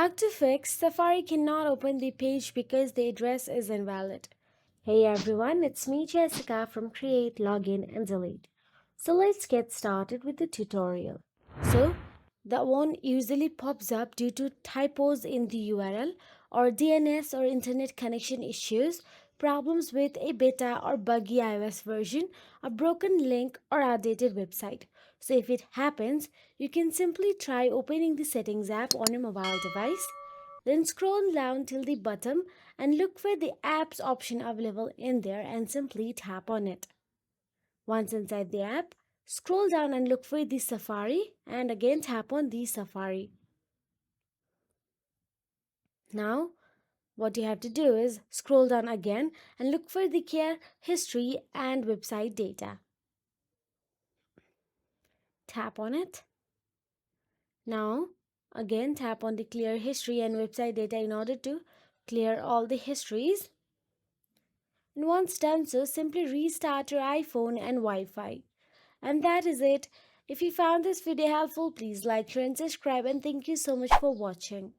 How to fix Safari cannot open the page because the address is invalid. Hey everyone, it's me Jessica from Create, Login and Delete. So let's get started with the tutorial. So that one usually pops up due to typos in the URL or DNS or internet connection issues, problems with a beta or buggy iOS version, a broken link or outdated website. So if it happens, you can simply try opening the settings app on your mobile device, then scroll down till the bottom and look for the apps option available in there and simply tap on it. Once inside the app, scroll down and look for the Safari and again tap on the Safari. Now, what you have to do is scroll down again and look for the care history and website data. Tap on it. Now, again tap on the clear history and website data in order to clear all the histories. And once done so, simply restart your iPhone and Wi-Fi. And that is it. If you found this video helpful, please like, share and subscribe, and thank you so much for watching.